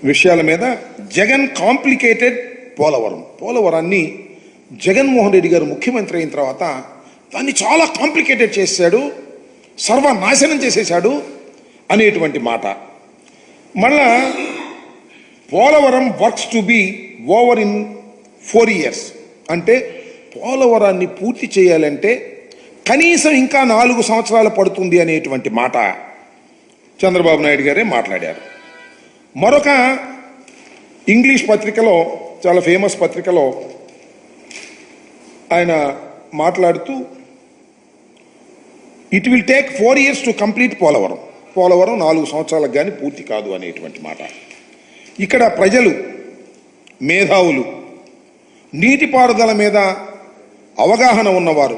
విషయాల మీద జగన్ కాంప్లికేటెడ్ పోలవరాన్ని జగన్మోహన్ రెడ్డి గారు ముఖ్యమంత్రి అయిన తర్వాత దాన్ని చాలా కాంప్లికేటెడ్ చేశాడు, సర్వనాశనం చేసేశాడు అనేటువంటి మాట. మళ్ళా Polavaram works to be over in 4 years అంటే పోలవరాన్ని పూర్తి చేయాలంటే కనీసం ఇంకా 4 సంవత్సరాలు పడుతుంది అనేటువంటి మాట చంద్రబాబు నాయుడు గారే మాట్లాడారు. మరొక ఇంగ్లీష్ పత్రికలో, చాలా ఫేమస్ పత్రికలో ఆయన మాట్లాడుతూ it will take 4 years to complete Polavaram 4 సంవత్సరాలకు కానీ పూర్తి కాదు అనేటువంటి మాట. ఇక్కడ ప్రజలు, మేధావులు, నీటిపారుదల మీద అవగాహన ఉన్నవారు,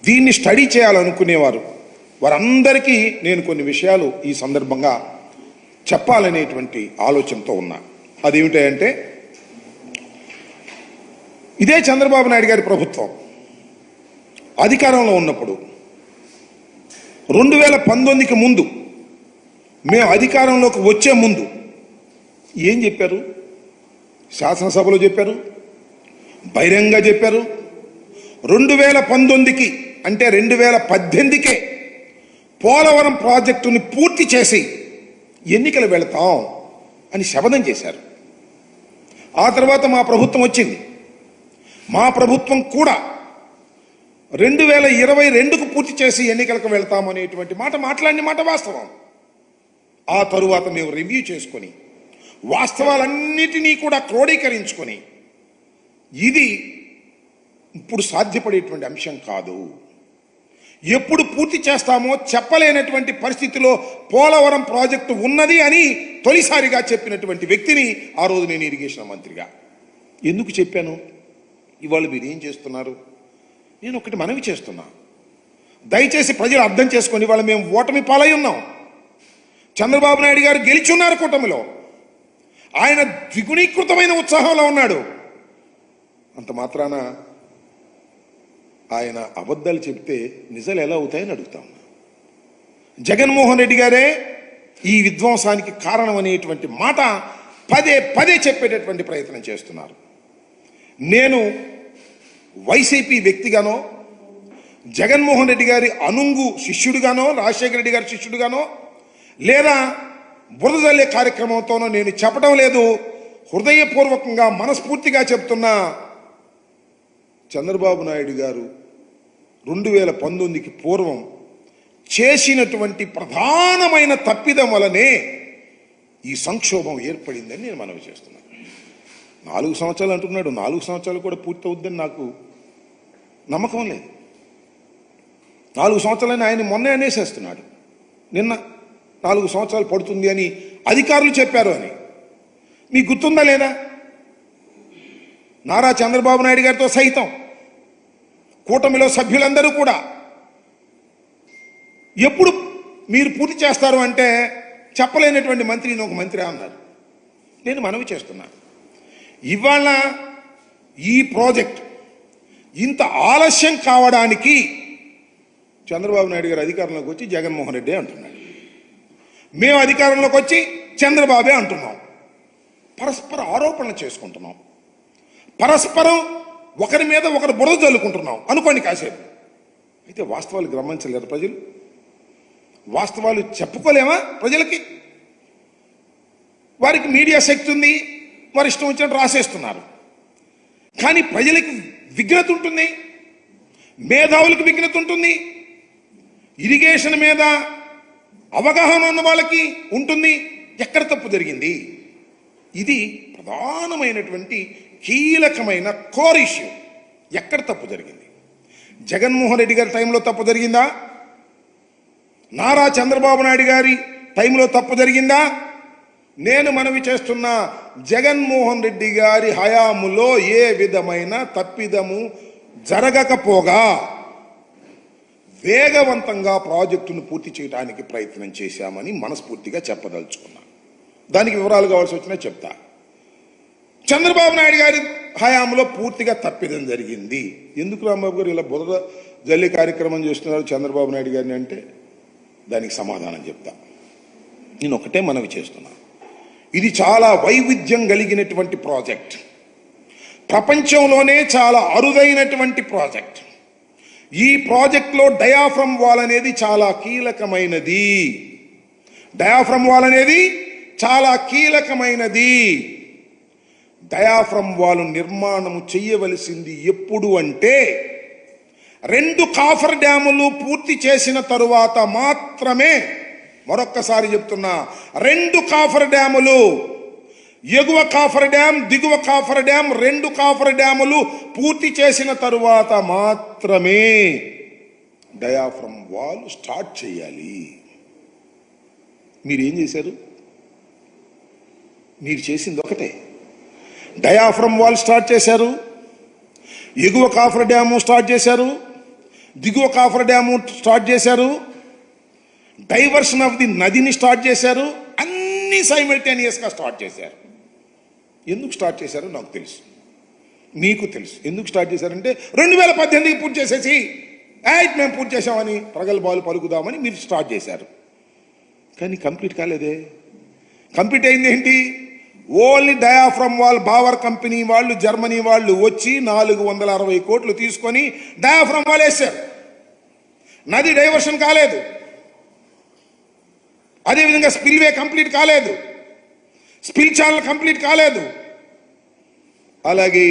దీన్ని స్టడీ చేయాలనుకునేవారు, వారందరికీ నేను కొన్ని విషయాలు ఈ సందర్భంగా చెప్పాలనేటువంటి ఆలోచనతో ఉన్నా. అదేమిటంటే, ఇదే చంద్రబాబు నాయుడు గారి ప్రభుత్వం అధికారంలో ఉన్నప్పుడు 2019కి ముందు, మేము అధికారంలోకి వచ్చే ముందు ఏం చెప్పారు? శాసనసభలో చెప్పారు, బహిరంగంగా చెప్పారు. 2019కి అంటే 2018కే పోలవరం ప్రాజెక్టుని పూర్తి చేసి ఎన్నికలు వెళతాం అని శపథం చేశారు. ఆ తర్వాత మా ప్రభుత్వం వచ్చింది. మా ప్రభుత్వం కూడా 2022కు పూర్తి చేసి ఎన్నికలకు వెళ్తాం అనేటువంటి మాట మాట్లాడిన మాట వాస్తవం. ఆ తరువాత మేము రివ్యూ చేసుకొని వాస్తవాలన్నిటినీ కూడా క్రోడీకరించుకొని ఇది ఇప్పుడు సాధ్యపడేటువంటి అంశం కాదు, ఎప్పుడు పూర్తి చేస్తామో చెప్పలేనటువంటి పరిస్థితిలో పోలవరం ప్రాజెక్టు ఉన్నది అని తొలిసారిగా చెప్పినటువంటి వ్యక్తిని ఆ రోజు నేను ఇరిగేషన్ మంత్రిగా. ఎందుకు చెప్పాను? ఇవాళ మీరు ఏం చేస్తున్నారు? నేను ఒకటి మనవి చేస్తున్నా, దయచేసి ప్రజలు అర్థం చేసుకొని, ఇవాళ మేము ఓటమి పాలై ఉన్నాం. చంద్రబాబు నాయుడు గారు గెలిచున్నారు కూటమిలో, ఆయన ద్విగుణీకృతమైన ఉత్సాహంలో ఉన్నాడు. అంత మాత్రాన ఆయన అబద్ధాలు చెప్తే నిజాలు ఎలా అవుతాయని అడుగుతాం. జగన్మోహన్ రెడ్డి గారే ఈ విధ్వంసానికి కారణం అనేటువంటి మాట పదే పదే చెప్పేటటువంటి ప్రయత్నం చేస్తున్నారు. నేను వైసీపీ వ్యక్తిగానో, జగన్మోహన్ రెడ్డి గారి అనుంగు శిష్యుడిగానో, రాజశేఖర రెడ్డి గారి శిష్యుడిగానో, లేదా బురద జల్లే కార్యక్రమంతోనో నేను చెప్పడం లేదు. హృదయపూర్వకంగా మనస్ఫూర్తిగా చెప్తున్నా, చంద్రబాబు నాయుడు గారు 2019కి పూర్వం చేసినటువంటి ప్రధానమైన తప్పిదం వలనే ఈ సంక్షోభం ఏర్పడిందని నేను మనవి చేస్తున్నాను. 4 సంవత్సరాలు అంటున్నాడు, 4 సంవత్సరాలు కూడా పూర్తి అవుద్దని నాకు నమ్మకం లేదు. 4 సంవత్సరాలని ఆయన మొన్నే అనేసేస్తున్నాడు. నిన్న 4 సంవత్సరాలు పడుతుంది అని అధికారులు చెప్పారు అని మీకు గుర్తుందా లేదా? నారా చంద్రబాబు నాయుడు గారితో సహితం కూటమిలో సభ్యులందరూ కూడా ఎప్పుడు మీరు పూర్తి చేస్తారు అంటే చెప్పలేనటువంటి మంత్రి ఒక మంత్రి అన్నారు. నేను మనవి చేస్తున్నా, ఇవాళ ఈ ప్రాజెక్ట్ ఇంత ఆలస్యం కావడానికి చంద్రబాబు నాయుడు గారు అధికారంలోకి వచ్చి జగన్మోహన్ రెడ్డి అంటున్నాడు, మేము అధికారంలోకి వచ్చి చంద్రబాబే అంటున్నాం. పరస్పర ఆరోపణలు చేసుకుంటున్నాం, పరస్పరం ఒకరి మీద ఒకరు బురద జల్లుకుంటున్నాం అనుకోండి కాసేపు. అయితే వాస్తవాలు గమనించలేరు ప్రజలు? వాస్తవాలు చెప్పుకోలేమా ప్రజలకి? వారికి మీడియా శక్తి ఉంది, వారి ఇష్టం వచ్చినట్టు రాసేస్తున్నారు. కానీ ప్రజలకి విఘ్నత ఉంటుంది, మేధావులకు విఘ్నత ఉంటుంది, ఇరిగేషన్ మీద అవగాహన ఉన్న వాళ్ళకి ఉంటుంది. ఎక్కడ తప్పు జరిగింది? ఇది ప్రధానమైనటువంటి కీలకమైన కోర్ ఇష్యూ. ఎక్కడ తప్పు జరిగింది? జగన్మోహన్ రెడ్డి గారి టైంలో తప్పు జరిగిందా? నారా చంద్రబాబు నాయుడు గారి టైంలో తప్పు జరిగిందా? నేను మనవి చేస్తున్న జగన్మోహన్ రెడ్డి గారి హయాములో ఏ విధమైన తప్పిదము జరగకపోగా వేగవంతంగా ప్రాజెక్టును పూర్తి చేయడానికి ప్రయత్నం చేశామని మనస్ఫూర్తిగా చెప్పదలుచుకున్నా. దానికి వివరాలు కావాల్సి వచ్చినా చెప్తా. చంద్రబాబు నాయుడు గారి హయాంలో పూర్తిగా తప్పిదం జరిగింది. ఎందుకు రాంబాబు గారు ఇలా బురద జల్లి కార్యక్రమం చేస్తున్నారు చంద్రబాబు నాయుడు గారిని అంటే దానికి సమాధానం చెప్తా. నేను ఒకటే మనవి చేస్తున్నా, ఇది చాలా వైవిధ్యం కలిగినటువంటి ప్రాజెక్ట్, ప్రపంచంలోనే చాలా అరుదైనటువంటి ప్రాజెక్ట్. ఈ ప్రాజెక్ట్లో డయాఫ్రమ్ వాల్ అనేది చాలా కీలకమైనది. డయాఫ్రమ్ వాల్ అనేది చాలా కీలకమైనది. డయాఫ్రమ్ వాల్ నిర్మాణము చేయవలసింది ఎప్పుడు అంటే 2 కాఫర్ డ్యాములు పూర్తి చేసిన తరువాత మాత్రమే. మరొక్కసారి చెప్తున్నా, 2 కాఫర్ డ్యాములు, ఎగువ కాఫర్ డ్యామ్, దిగువ కాఫర్ డ్యామ్, 2 కాఫర్ డ్యాములు పూర్తి చేసిన తరువాత మాత్రమే డయాఫ్రమ్ వాల్ స్టార్ట్ చేయాలి. మీరేం చేశారు? మీరు చేసింది ఒకటే, డయాఫ్రమ్ వాల్ స్టార్ట్ చేశారు, ఎగువ కాఫర్ డ్యాము స్టార్ట్ చేశారు, దిగువ కాఫర్ డ్యాము స్టార్ట్ చేశారు, డైవర్షన్ ఆఫ్ ది నదిని స్టార్ట్ చేశారు. అన్ని సైమల్టేనియస్గా స్టార్ట్ చేశారు. ఎందుకు స్టార్ట్ చేశారో నాకు తెలుసు, మీకు తెలుసు. ఎందుకు స్టార్ట్ చేశారంటే 2018కి పూర్తి చేసేసి మేము పూర్తి చేసామని ప్రగల్భాలు పలుకుదామని మీరు స్టార్ట్ చేశారు. కానీ కంప్లీట్ కాలేదే. కంప్లీట్ అయింది ఏంటి? Only diaphragm wall Bauer company వాళ్ళు, జర్మనీ వాళ్ళు వచ్చి 460 కోట్లు తీసుకొని డయాఫ్రమ్ వాల్ వేశారు. నది డైవర్షన్ కాలేదు. అదేవిధంగా స్పిల్వే కంప్లీట్ కాలేదు, స్పిల్ ఛానల్ కంప్లీట్ కాలేదు. అలాగే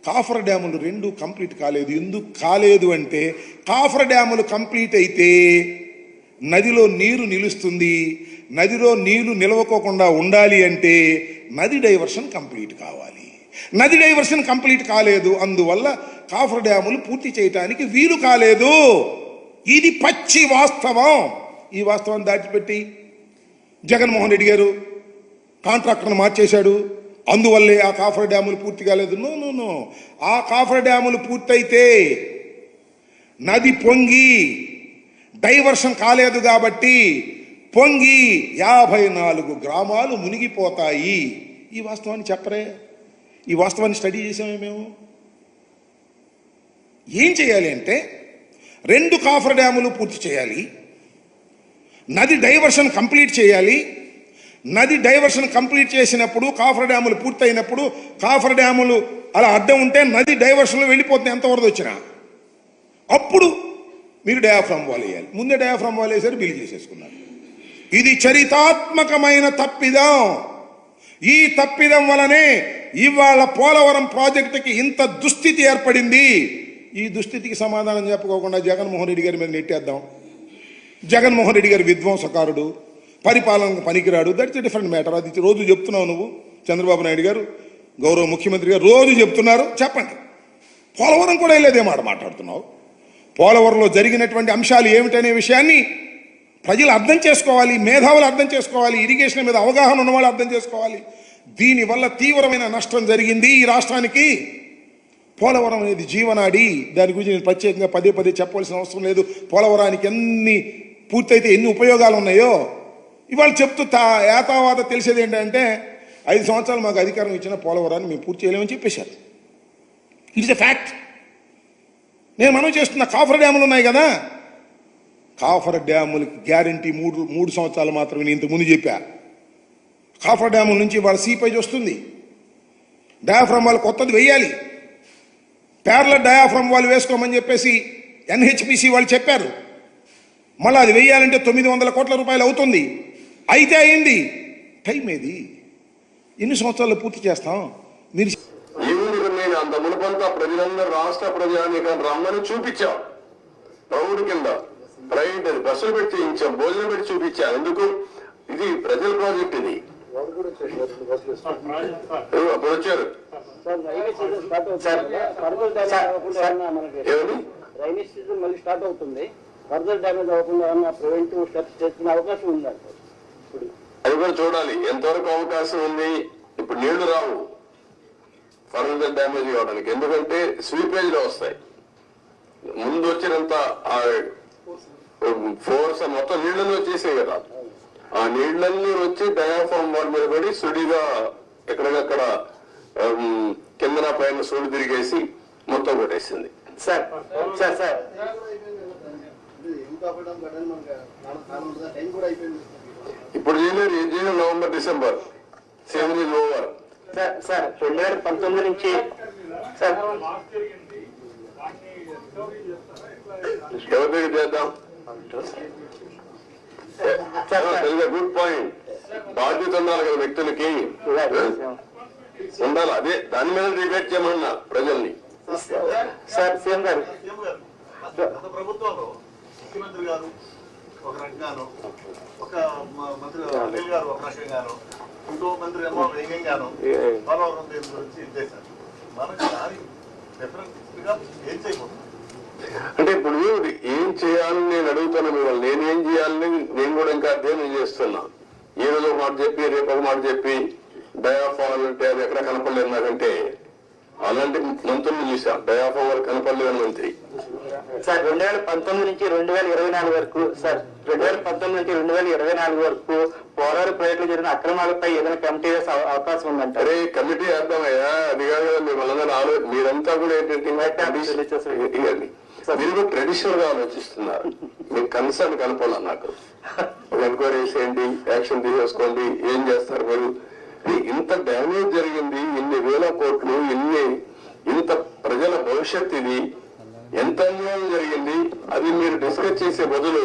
కాఫర్ డ్యాములు 2 కంప్లీట్ కాలేదు. ఎందుకు కాలేదు అంటే కాఫర్ డ్యాములు కంప్లీట్ అయితే నదిలో నీరు నిలుస్తుంది. నదిలో నీళ్లు నిలవకోకుండా ఉండాలి అంటే నది డైవర్షన్ కంప్లీట్ కావాలి. నది డైవర్షన్ కంప్లీట్ కాలేదు. అందువల్ల కాఫర్ డ్యాములు పూర్తి చేయటానికి వీలు కాలేదు. ఇది పచ్చి వాస్తవం. ఈ వాస్తవాన్ని దాచిపెట్టి జగన్మోహన్ రెడ్డి గారు కాంట్రాక్టర్ను మార్చేశాడు. అందువల్లే ఆ కాఫర్ డ్యాములు పూర్తి కాలేదు. నో. ఆ కాఫర్ డ్యాములు పూర్తయితే నది పొంగి డైవర్షన్ కాలేదు కాబట్టి పొంగి 54 గ్రామాలు మునిగిపోతాయి. ఈ వాస్తవాన్ని చెప్పరే? ఈ వాస్తవాన్ని స్టడీ చేసామే మేము. ఏం చేయాలి అంటే 2 కాఫర్ డ్యాములు పూర్తి చేయాలి, నది డైవర్షన్ కంప్లీట్ చేయాలి. నది డైవర్షన్ కంప్లీట్ చేసినప్పుడు కాఫర్ డ్యాములు పూర్తయినప్పుడు కాఫర్ డ్యాములు అలా అడ్డం ఉంటే నది డైవర్షన్లో వెళ్ళిపోతుంది ఎంత వరద వచ్చినా. అప్పుడు మీరు డయాఫ్రమ్ వాల్ వేయాలి. ముందే డయాఫ్రమ్ వాల్ వేసారు, బిల్లు చేసేసుకున్నారు. ఇది చరితాత్మకమైన తప్పిదం. ఈ తప్పిదం వలనే ఇవాళ పోలవరం ప్రాజెక్టుకి ఇంత దుస్థితి ఏర్పడింది. ఈ దుస్థితికి సమాధానం చెప్పుకోకుండా జగన్మోహన్ రెడ్డి గారి మీద నెట్టేద్దాం. జగన్మోహన్ రెడ్డి గారి విధ్వంసకారుడు, పరిపాలనకు పనికిరాడు. That's a different matter. అది రోజు చెప్తున్నావు నువ్వు. చంద్రబాబు నాయుడు గారు, గౌరవ ముఖ్యమంత్రి గారు రోజు చెప్తున్నారు. చెప్పండి. పోలవరం కూడా వెళ్ళేదే మాట మాట్లాడుతున్నావు. పోలవరంలో జరిగినటువంటి అంశాలు ఏమిటనే విషయాన్ని ప్రజలు అర్థం చేసుకోవాలి, మేధావులు అర్థం చేసుకోవాలి, ఇరిగేషన్ మీద అవగాహన ఉన్నవాళ్ళు అర్థం చేసుకోవాలి. దీనివల్ల తీవ్రమైన నష్టం జరిగింది ఈ రాష్ట్రానికి. పోలవరం అనేది జీవనాడి. దాని గురించి నేను ప్రత్యేకంగా పదే చెప్పవలసిన అవసరం లేదు. పోలవరానికి ఎన్ని పూర్తయితే ఎన్ని ఉపయోగాలు ఉన్నాయో ఇవాళ చెప్తూ ఏతావాత తెలిసేది ఏంటంటే 5 సంవత్సరాలు మాకు అధికారం ఇచ్చిన పోలవరాన్ని మేము పూర్తి చేయలేమని చెప్పేశారు. It's a fact. నేను మనం చేస్తున్న కాఫర్ డ్యాములు ఉన్నాయి కదా, కాఫర్ డ్యాములకి గ్యారంటీ 3 సంవత్సరాలు మాత్రమే. నేను ఇంతకుముందు చెప్పా. కాఫర్ డ్యాముల నుంచి వాళ్ళ సీపేజ్ వస్తుంది. డయాఫ్రమ్ వాల్ కొత్తది వెయ్యాలి. ప్యారలల్ డయాఫ్రమ్ వాల్ వేసుకోమని చెప్పేసి ఎన్హెచ్పిసి వాళ్ళు చెప్పారు. మళ్ళీ అది వెయ్యాలంటే 900 కోట్ల రూపాయలు అవుతుంది. అయితే అయింది. టైం ఏది? ఎన్ని సంవత్సరాలు పూర్తి చేస్తాం? మీరు నేను అంత మునుపంతా ప్రజలందరూ రాష్ట్ర ప్రజానీకం రమ్మని చూపించాం. రౌండ్ కింద ప్రైవేట్ బస్సులు పెట్టి చేయించాం, భోజనం పెట్టి చూపించాం. ఎందుకు? ఇది ప్రజల ప్రాజెక్ట్. ఇది అప్పుడు వచ్చారు. రైనీ సీజన్ మళ్ళీ స్టార్ట్ అవుతుంది. ఫర్దర్ డ్యామేజ్ అవ్వకుండా ఏమన్నా ప్రివెంటివ్ స్టెప్స్ చేసుకునే అవకాశం ఉందంట. ఇప్పుడు అది కూడా చూడాలి ఎంతవరకు అవకాశం ఉంది. ఇప్పుడు నీళ్లు రావు ఫర్దర్ డ్యామేజ్ కావడానికి, ఎందుకంటే స్వీపేజ్ లో వస్తాయి. ముందు వచ్చినంత ఫోర్స్ మొత్తం నీళ్లలో వచ్చేసాయి కదా. ఆ నీళ్లన్నీ వచ్చి డయాఫామ్ వాల్ మీద పడి సుడిగా ఎక్కడికక్కడ కిందన పైన సుడి తిరిగేసి మొత్తం కొట్టేసింది. సార్ సార్ సార్ ఇప్పుడు చేయలేరు. ఏం చేయలేదు. November December season is over. Sir 2019 నుంచి సార్ ఎవరి దగ్గర చేద్దాం? Good point. బాధ్యత ఉండాలి కదా వ్యక్తులకి, ఉండాలి. అదే దాని మీద డిబేట్ చేయమన్నా ప్రజల్ని. సార్ సీఎం గారు గత ప్రభుత్వంలో ముఖ్యమంత్రి గారు ఒక రకంగాను, ఒక మంత్రి అనిల్ గారు ఒక రకంగాను, ఇంకో మంత్రి ఏమో వేగంగాను పోలవరం దీని గురించి ఇచ్చేశారు. మనకు దానికి డిఫరెంట్ గా ఏం చేయబోతుంది? అంటే ఇప్పుడు ఏం చేయాలని నేను అడుగుతాను మిమ్మల్ని. నేనేం చేయాలని నేను కూడా ఇంకా అధ్యయనం చేస్తున్నా. ఈ రోజు ఒక మాట చెప్పి రేపు ఒక మాట చెప్పి డయాఫాల్ అంటే అది ఎక్కడ కనపడలేదు నాకంటే. అలాంటి మంత్రులు చూసాం, డయాఫాల్ కనపడలేదు మంత్రి. సార్ 2019 నుంచి 2024 వరకు సార్ 2019 నుంచి 2024 వరకు పోలవరం ప్రాజెక్టులో జరిగిన అక్రమాలపై ఏదైనా కమిటీ వేసే అవకాశం ఉందంట. అరే కమిటీ వేద్దామయ్యా, అది కాదు కదా మిమ్మల్ని మీరంతా కూడా ఏంటంటే మీరు కూడా ట్రెడిషనల్ గా ఆలోచిస్తున్నారు. మీకు కన్సర్న్ కనపడాల నాకు. ఒక ఎంక్వైరీ చేసేయండి, యాక్షన్ తీసేసుకోండి, ఏం చేస్తారు మీరు? ఇంత డ్యామేజ్ జరిగింది, ఇన్ని వేల కోట్లు, ఇంత ప్రజల భవిష్యత్, ఇది ఎంత అన్యాయం జరిగింది, అది మీరు డిస్కస్ చేసే బదులు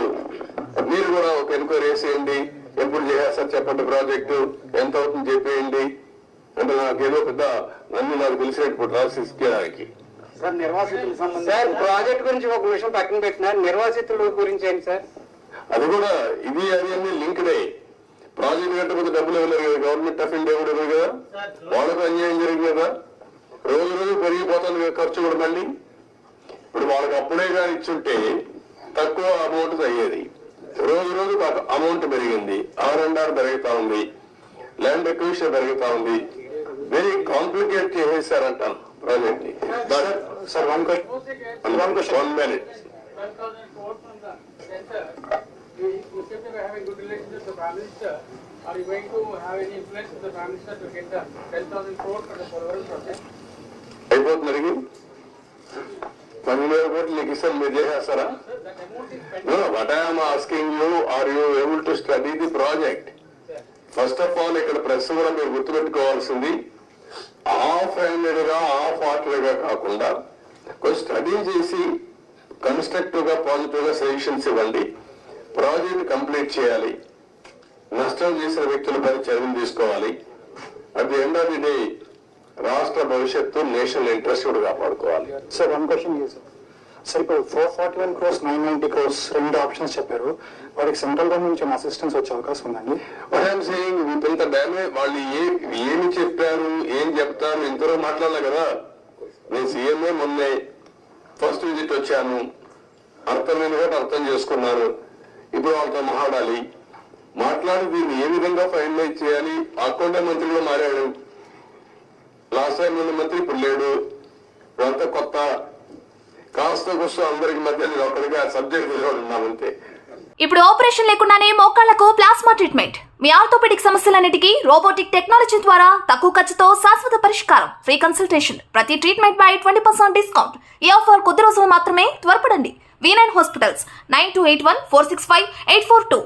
మీరు కూడా ఒక ఎంక్వైరీ వేసేయండి, ఎప్పుడు చేసేస్తారు చెప్పండి, ప్రాజెక్టు ఎంత అవుతుంది చెప్పేయండి అంటే నాకేదో పెద్ద అన్ని నాకు తెలిసినట్టు రాసికి. సార్ నిర్వాసితులకు సంబంధించి సార్ ప్రాజెక్ట్ గురించి ఒక విషయం పక్కన పెట్టినా, నిర్వాసితుల గురించి ఏంటి సార్? అది కూడా ఇది అది అన్ని లింక్డే. ప్రాజెక్ట్ కట్టకపోతే డబ్బులు ఇవ్వలేరు కదా, గవర్నమెంట్ ఆఫ్ ఇండియా కూడా ఇవ్వరు కదా, వాళ్ళకు అన్యాయం జరిగింది కదా, రోజు రోజు పెరిగిపోతుంది ఖర్చు కూడా. మళ్ళీ ఇప్పుడు వాళ్ళకి అప్పుడే కానీ ఇచ్చుంటే తక్కువ అమౌంట్ అయ్యేది, రోజు రోజు అమౌంట్ పెరిగింది, R&R పెరుగుతా ఉంది, ల్యాండ్ ఎక్విజిషన్ పెరుగుతా ఉంది, వెరీ కాంప్లికేట్ చేసేసారంటాను ప్రాజెక్ట్ ని. Sir one question 1 minute. You seem to be having good relations with the Prime Minister. Are you going to have any influence with the Prime Minister to get the 10,000 crore for the Polvaram project? అయిపోతుంది అడిగి 10,000 కోట్లు నీకు ఇస్తాను, మీరు చేసేస్తారా? Sir, that amount is pending. What I'm asking you, are you able to study the project? First of all ఇక్కడ press కూడా మీరు గుర్తుపెట్టుకోవాల్సింది, హాఫ్ హ్యాండెడ్ గా హాఫ్ హార్టెడ్ గా కాకుండా కొంచెం స్టడీ చేసి కన్స్ట్రక్టివ్ గా పాజిటివ్ గా సజెషన్స్ ఇవ్వండి. ప్రాజెక్ట్ కంప్లీట్ చేయాలి, నష్టం చేసిన వ్యక్తులపై చర్యలు తీసుకోవాలి. At the end of the day రాష్ట్ర భవిష్యత్తు, నేషనల్ ఇంట్రెస్ట్ కూడా కాపాడుకోవాలి. సార్ వన్ క్వశ్చన్ సార్, ఇప్పుడు 441 crores 990 crores రెండు ఆప్షన్స్ చెప్పారు, వాడికి సెంట్రల్ గవర్నమెంట్ నుంచి అసిస్టెన్స్ వచ్చే అవకాశం ఉందండి? వాట్ ఐఎమ్ సేయింగ్, ఇంత డ్యామేజ్ వాళ్ళు ఏమి చెప్పారు, ఏం చెప్తారు, ఇంతలో మాట్లాడలే కదా. నేను సీఎంఏ మొన్నే ఫస్ట్ విజిట్ వచ్చాను, అర్థమైన కూడా అర్థం చేసుకున్నాను. ఇప్పుడు వాళ్ళతో మాట్లాడి దీన్ని ఏ విధంగా ఫైనలైజ్ చేయాలి. అకౌంట్ మంత్రిలో మారాడు, లాస్ట్ టైం ఉన్న మంత్రి ఇప్పుడు లేడు, ఇదంతా కొత్త. కాస్త కూస్తో అందరికి మధ్య ఒకరిగా సబ్జెక్ట్ ఉన్నామంతే. ఇప్పుడు ఆపరేషన్ లేకుండానే మోకాళ్లకు ప్లాస్మా ట్రీట్మెంట్. మీ ఆర్థోపెడిక్ సమస్యలన్నిటికీ రోబోటిక్ టెక్నాలజీ ద్వారా తక్కువ ఖర్చుతో శాశ్వత పరిష్కారం. ఫ్రీ కన్సల్టేషన్, ప్రతి ట్రీట్మెంట్ పై 20% డిస్కౌంట్. ఈ ఆఫర్ కొద్ది రోజులు మాత్రమే, త్వరపడండి. V9 hospitals 9281 465 842.